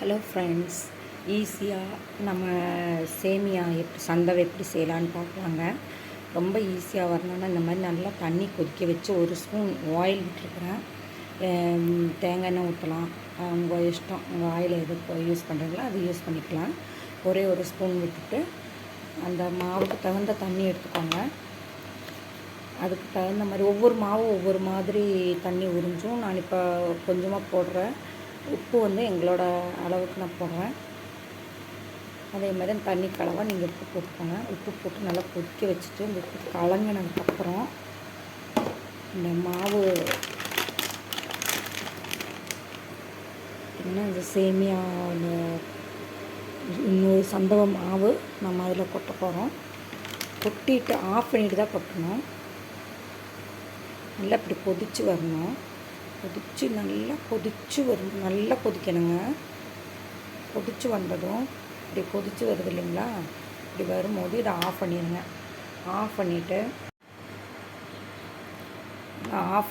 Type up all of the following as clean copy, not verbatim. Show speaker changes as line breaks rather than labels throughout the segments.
Hello friends, ஈஸியாக நம்ம சேமியா சந்தவை எப்படி செய்யலான்னு பார்க்கலாங்க. ரொம்ப ஈஸியாக வரணுன்னா இந்த மாதிரி நல்லா தண்ணி கொதிக்க வச்சு ஒரு ஸ்பூன் ஆயில் விட்டுருக்குறேன். தேங்காய் எண்ணெய் ஊற்றலாம், உங்கள் இஷ்டம். உங்கள் ஆயில் எது யூஸ் பண்ணுறீங்களோ அது யூஸ் பண்ணிக்கலாம். ஒரே ஒரு ஸ்பூன் விட்டுட்டு அந்த மாவுக்கு தகுந்த தண்ணி எடுத்துக்கோங்க. அதுக்கு தகுந்த மாதிரி ஒவ்வொரு மாவும் ஒவ்வொரு மாதிரி தண்ணி உறிஞ்சும். நான் இப்போ கொஞ்சமாக போடுறேன். உப்பு வந்து எங்களோட அளவுக்கு நான் போடுறேன். அதே மாதிரி தண்ணி கலவாக நீங்கள் உப்பு போட்டுக்கோங்க. உப்பு போட்டு நல்லா கொதிக்க வச்சுட்டு இந்த உப்பு கலங்கினதுக்கப்புறம் இந்த மாவு பார்த்திங்கன்னா இந்த சேமியா இன்னொரு சந்தவ மாவு நம்ம அதில் கொட்ட போகிறோம். கொட்டிட்டு ஆஃப் பண்ணிட்டு தான் கொட்டணும். நல்லா இப்படி கொதித்து வரணும். நல்லா கொதிக்கணுங்க. கொதித்து வந்ததும் இப்படி கொதித்து வருது இல்லைங்களா, இப்படி வரும்போது இதை ஆஃப் பண்ணிடுங்க. ஆஃப்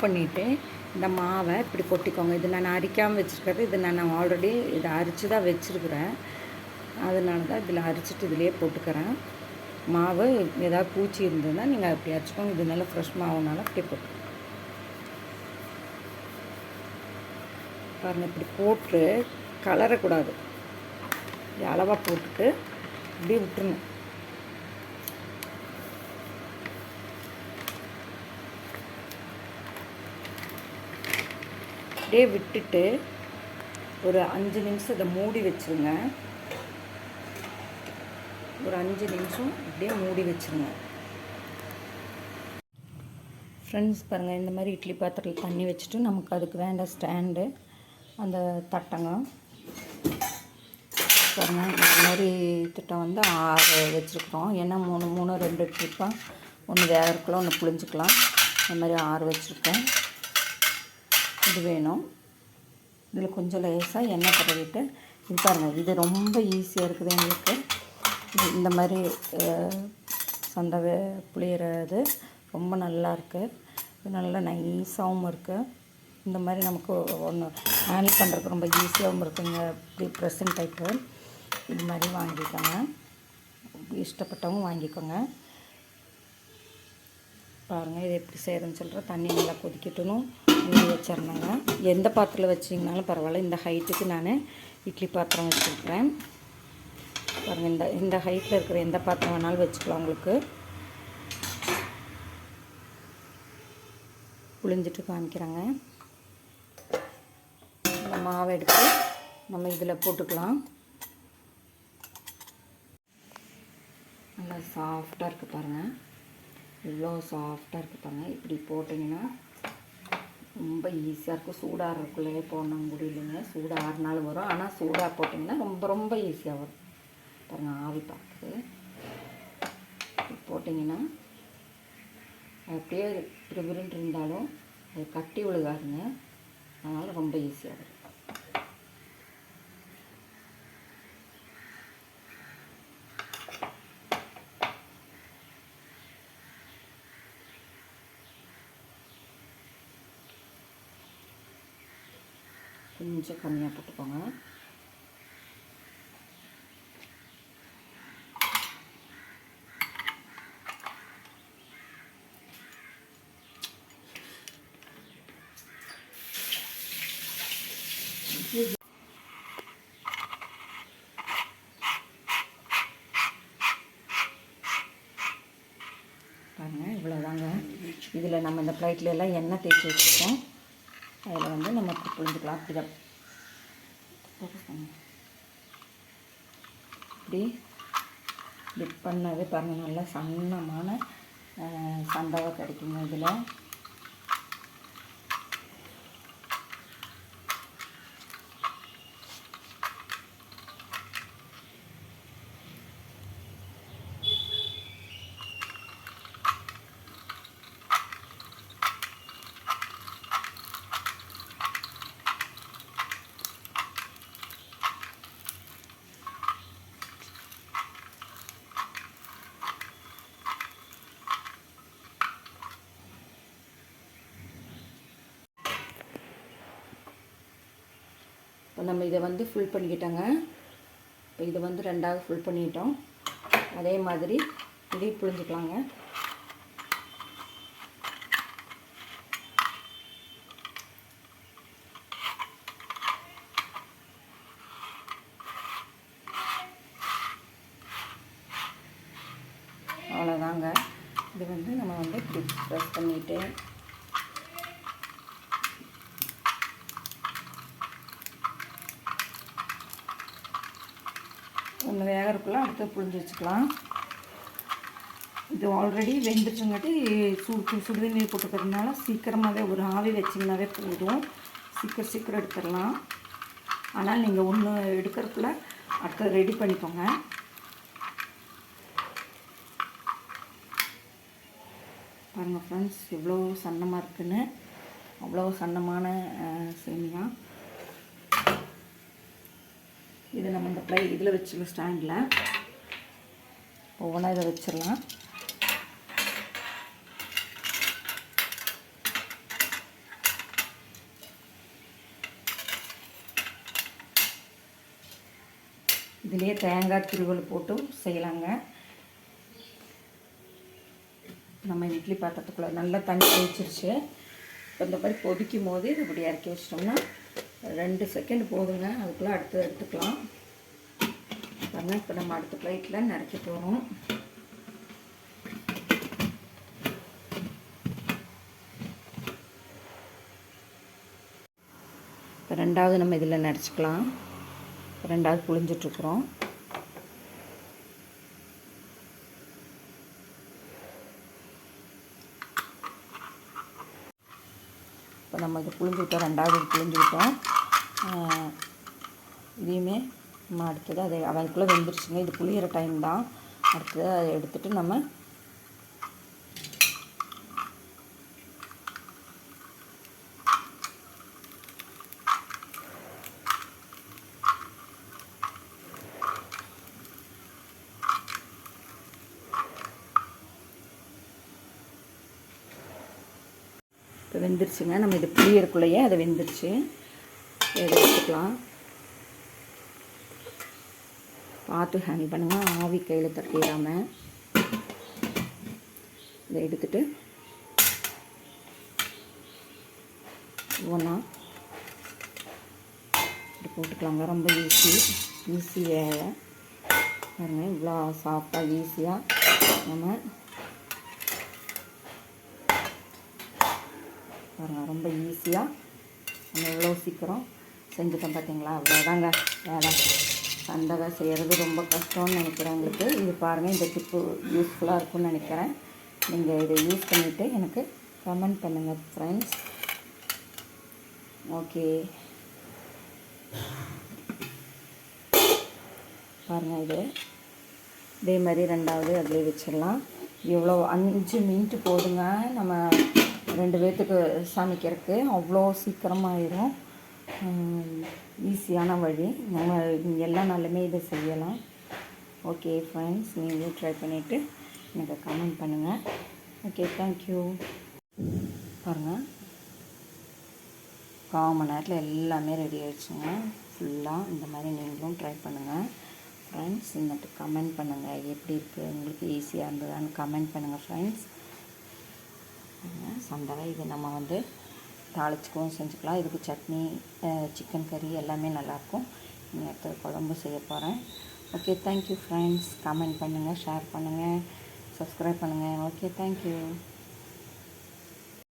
பண்ணிவிட்டு இந்த மாவை இப்படி கொட்டிக்கோங்க. இது நான் அரிக்காமல் வச்சுருக்கிறது. இது நான் ஆல்ரெடி இதை அரித்து தான் வச்சுருக்குறேன். அதனால தான் இதில் அரிச்சிட்டு இதிலே போட்டுக்கிறேன். மாவு ஏதாவது பூச்சி இருந்ததுன்னா நீங்கள் அப்படி அரைச்சிக்கோங்க. இது நல்லா ஃப்ரெஷ் மாவுனால அப்படி போட்டு பாருங்கள். இப்படி போட்டு கலரக்கூடாது. அளவாக போட்டுட்டு இப்படியே விட்டுருணும். அப்படியே விட்டுட்டு ஒரு 5 நிமிஷம் இதை மூடி வச்சுருங்க. ஒரு 5 நிமிஷம் இப்படியே மூடி வச்சுருங்க. ஃப்ரெண்ட்ஸ் பாருங்கள், இந்த மாதிரி இட்லி பாத்திரத்தில் தண்ணி வச்சுட்டு நமக்கு அதுக்கு வேண்ட ஸ்டாண்டு அந்த தட்டங்க பாருங்கள். இந்த மாதிரி திட்டம் வந்து 6 வச்சுருக்குறோம். ஏன்னா 2 ட்ரிப்பாக ஒன்று வேகிறதுக்குள்ள ஒன்று புளிஞ்சிக்கலாம். இந்த மாதிரி 6 வச்சுருக்கோம். இது வேணும். இதில் கொஞ்சம் லேசாக எண்ணெய் தடவிட்டு இது பாருங்கள். இது ரொம்ப ஈஸியாக இருக்குது எங்களுக்கு. இந்த மாதிரி சந்தவை புளியறது ரொம்ப நல்லா இருக்குது. இது நல்லா நைஸாகவும் இருக்குது. இந்த மாதிரி நமக்கு ஒன்று ஹேண்டில் பண்ணுறதுக்கு ரொம்ப ஈஸியாகவும் இருக்குங்க. இப்படி ப்ரெஸ்ஸிங் டைப்பு இது மாதிரி வாங்கிக்கோங்க. இஷ்டப்பட்டவங்க வாங்கிக்கோங்க. பாருங்கள், இது எப்படி செய்கிறதுன்னு சொல்கிறேன். தண்ணி நல்லா கொதிக்கட்டணும். மூடி வச்சிடணுங்க. எந்த பாத்திரத்தில் வச்சிங்கனாலும் பரவாயில்ல. இந்த ஹைட்டுக்கு நான் இட்லி பாத்திரம் வச்சுருக்கிறேன். பாருங்கள், இந்த ஹைட்டில் இருக்கிற எந்த பாத்திரம் வேணாலும் வச்சுக்கலாம். உங்களுக்கு புளிஞ்சிட்டு காமிக்கிறாங்க. இந்த மாவை எடுத்து நம்ம இதில் போட்டுக்கலாம். நல்லா சாஃப்டாக இருக்குது பாருங்கள். இவ்வளோ சாஃப்டாக இருக்குது பாருங்கள். இப்படி போட்டிங்கன்னா ரொம்ப ஈஸியாக இருக்கும். சூடாகிறதுக்குள்ளே போடணும் முடியலைங்க. சூடாக 6 நாள் வரும். ஆனால் சூடாக போட்டிங்கன்னா ரொம்ப ஈஸியாக வரும். பாருங்கள், ஆவி பார்க்குது. போட்டிங்கன்னா அப்படியே விருண்டு இருந்தாலும் அது கட்டி விழுகாதுங்க. அதனால் ரொம்ப ஈஸியாக வரும். கொஞ்சம் கம்மியாக போட்டுக்கோங்க. பாருங்கள், இவ்வளோதாங்க. இதில் நம்ம இந்த பிளேட்டில் எல்லாம் எண்ணெய் தேய்ச்சி வச்சுருக்கோம். அதில் வந்து நம்ம புளிஞ்சிக்கலாம். இப்படி டிப் பண்ணவே பாருங்கள், நல்லா சன்னமான சந்தவை கிடைக்குங்க இதில். இப்போ நம்ம இதை வந்து ஃபில் பண்ணிக்கிட்டோங்க. இப்போ இதை வந்து ரெண்டாவது ஃபில் பண்ணிட்டோம். அதே மாதிரி இதையும் புழிஞ்சிக்கலாங்க. அவ்வளோதாங்க. இது வந்து நம்ம வந்து இப்படி ப்ரெஸ் பண்ணிவிட்டு ஒன்று வேகிறதுக்குள்ளே அடுத்து புழிஞ்சு வச்சுக்கலாம். இது ஆல்ரெடி வெந்துச்சுங்காட்டி சுடுதண்ணீர் போட்டுக்கிறதுனால சீக்கிரமாகவே ஒரு ஆவி வச்சிங்கனாவே போதும். சீக்கிரம் எடுத்துடலாம். ஆனால் நீங்கள் ஒன்று எடுக்கிறதுக்குள்ள அடுத்து ரெடி பண்ணிக்கோங்க. பாருங்கள் ஃப்ரெண்ட்ஸ், எவ்வளோ சன்னமாக இருக்குன்னு. அவ்வளோ சன்னமான சேமியா. இது நம்ம இந்த இதில் வச்சுக்கலாம், ஸ்டாண்டில் ஒவ்வொன்றா இதை வச்சிடலாம். இதிலே தேங்காய் திருவல் போட்டும் செய்யலாங்க. நம்ம இட்லி பாத்திரத்துக்குள்ளே நல்லா தண்ணி கொதிச்சிருச்சு. இப்போ இந்த மாதிரி கொதிக்கும் போது இது இப்படி இறக்கி வச்சிட்டோம்னா 2 செகண்ட் போதுங்க. அதுக்குள்ளே அடுத்து எடுத்துக்கலாம். பாருங்க, இப்போ நம்ம அடுத்த பிளேட்டில் நிறக்க போகிறோம். இப்போ ரெண்டாவது நம்ம இதில் நிறச்சிக்கலாம். ரெண்டாவது புழிஞ்சிட்ருக்குறோம். இப்போ நம்ம இது புழிஞ்சு விட்டோம். ரெண்டாவது புழிஞ்சு விட்டோம். இதையுமே நம்ம அடுத்தது அதை அதுக்குள்ளே வெந்துருச்சுங்க. இது புளியிற டைம் தான். அடுத்தது அதை எடுத்துகிட்டு நம்ம இப்போ வெந்துருச்சுங்க. நம்ம இது புளியறக்குள்ளேயே அதை வெந்துருச்சு. இதை எடுத்துக்கலாம். பார்த்து ஹேண்டில் பண்ணுங்கள், ஆவி கையில் தட்டிடாமல். இதை எடுத்துட்டு ஒன்றா இப்படி போட்டுக்கலாங்க. ரொம்ப ஈஸி வேலை பாருங்க. இவ்வளோ சாஃப்டாக ஈஸியாக நம்ம பாருங்கள், ரொம்ப ஈஸியாக நம்ம எவ்வளோ சீக்கிரம் செஞ்சுட்டோம் பார்த்தீங்களா? அவ்வளோதாங்க வேலை. சந்தகை செய்கிறது ரொம்ப கஷ்டம்னு நினைக்கிறவங்களுக்கு இது பாருங்கள், இந்த டிப்பு யூஸ்ஃபுல்லாக இருக்கும்னு நினைக்கிறேன். நீங்கள் இதை யூஸ் பண்ணிவிட்டு எனக்கு கமெண்ட் பண்ணுங்கள் ஃப்ரெண்ட்ஸ். ஓகே, பாருங்கள். இதே மாதிரி ரெண்டாவது அதிலே வச்சிடலாம். எவ்வளோ 5 மினிட்டு போதுங்க நம்ம 2 பேர்த்துக்கு சமைக்கிறதுக்கு. அவ்வளோ சீக்கிரமாகிடும். ஈஸியான வழி. நம்ம எல்லா நாளுமே இதை செய்யலாம். ஓகே ஃப்ரெண்ட்ஸ், நீங்களும் ட்ரை பண்ணிவிட்டு எனக்கு கமெண்ட் பண்ணுங்கள். Okay, thank you. பாருங்கள், 1/4 மணி நேரத்தில் எல்லாமே ரெடி ஆகிடுச்சுங்க ஃபுல்லாக. இந்த மாதிரி நீங்களும் ட்ரை பண்ணுங்கள் ஃப்ரெண்ட்ஸ். இன்னட்டு கமெண்ட் பண்ணுங்கள், எப்படி இருக்குது, உங்களுக்கு ஈஸியாக இருந்ததான்னு கமெண்ட் பண்ணுங்கள் ஃப்ரெண்ட்ஸ். சந்தகை இது நம்ம வந்து தாளிச்சுக்கவும் செஞ்சுக்கலாம். இதுக்கு சட்னி, சிக்கன் கறி எல்லாமே நல்லாயிருக்கும். அடுத்த குழம்பு செய்ய போகிறேன். Okay, thank you friends. கமெண்ட் பண்ணுங்கள், ஷேர் பண்ணுங்கள், சப்ஸ்கிரைப் பண்ணுங்கள். Okay, thank you.